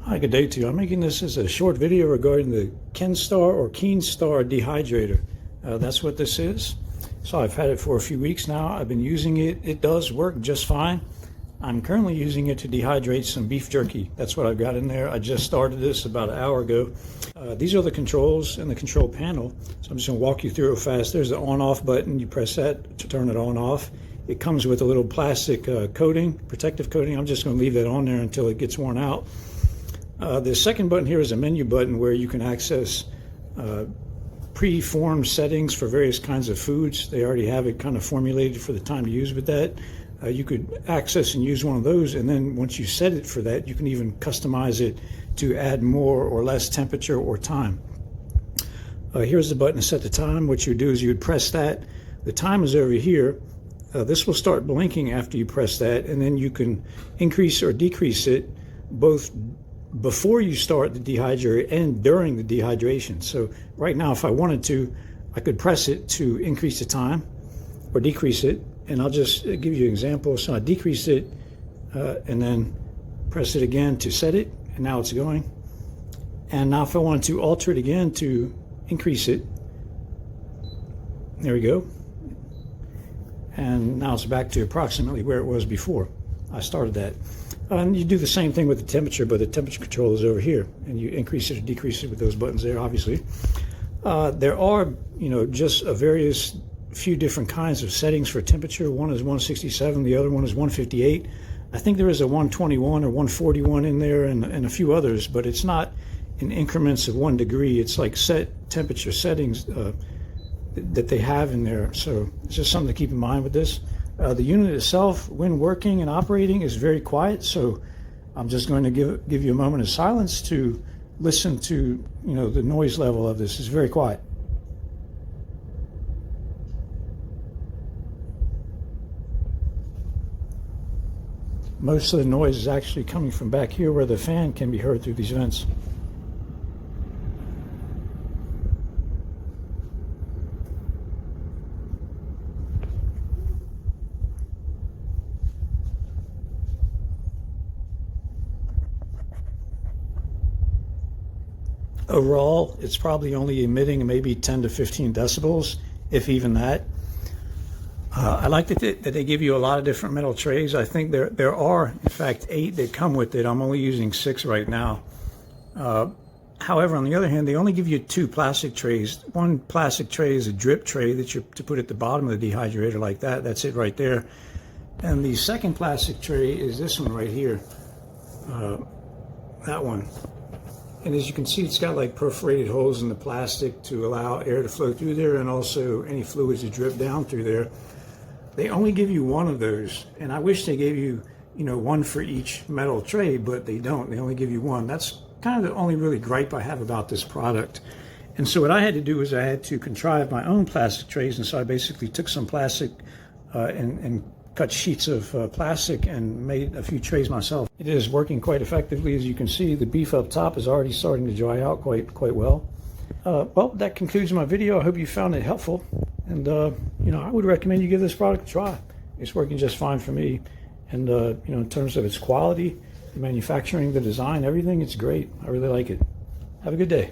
Hi, good day to you. I'm making this as a short video regarding the KEENSTAR or KEENSTAR Dehydrator. That's what this is. So I've had it for a few weeks now. I've been using it. It does work just fine. I'm currently using it to dehydrate some beef jerky. That's what I've got in there. I just started this about an hour ago. These are the controls in the control panel. So I'm just going to walk you through it fast. There's the on-off button. You press that to turn it on-off. It comes with a little plastic coating, protective coating. I'm just going to leave that on there until it gets worn out. The second button here is a menu button where you can access pre-formed settings for various kinds of foods. They already have it kind of formulated for the time to use with that. You could access and use one of those, and then once you set it for that, you can even customize it to add more or less temperature or time. Here's the button to set the time. What you would do is you would press that. The time is over here. This will start blinking after you press that, and then you can increase or decrease it both before you start the dehydrator and during the dehydration. So right now, if I wanted to, I could press it to increase the time or decrease it. And I'll just give you an example. So I decrease it and then press it again to set it, and now it's going. And now if I wanted to alter it again to increase it, there we go. And now it's back to approximately where it was before I started that. And you do the same thing with the temperature, but the temperature control is over here, and you increase it or decrease it with those buttons there, obviously. There are, just a various few different kinds of settings for temperature. One is 167, the other one is 158. I think there is a 121 or 141 in there, and a few others, but it's not in increments of 1 degree. It's like set temperature settings that they have in there. So it's just something to keep in mind with this. The unit itself, when working and operating, is very quiet, so I'm just going to give you a moment of silence to listen to the noise level of this. It's very quiet. Most of the noise is actually coming from back here where the fan can be heard through these vents. Overall, it's probably only emitting maybe 10 to 15 decibels, if even that. I like that they give you a lot of different metal trays. I think there are, in fact, 8 that come with it. I'm only using 6 right now. However, on the other hand, they only give you 2 plastic trays. One plastic tray is a drip tray that you to put at the bottom of the dehydrator like that. That's it right there. And the second plastic tray is this one right here. That one. And as you can see, it's got like perforated holes in the plastic to allow air to flow through there, and also any fluids to drip down through there. They only give you one of those, and I wish they gave you, one for each metal tray, but they don't. They only give you one. That's kind of the only really gripe I have about this product. And so what I had to do is I had to contrive my own plastic trays, and so I basically took some plastic and cut sheets of plastic and made a few trays myself. It is working quite effectively. As you can see, the beef up top is already starting to dry out quite well. Well, that concludes my video. I hope you found it helpful. And, I would recommend you give this product a try. It's working just fine for me. And, in terms of its quality, the manufacturing, the design, everything, it's great. I really like it. Have a good day.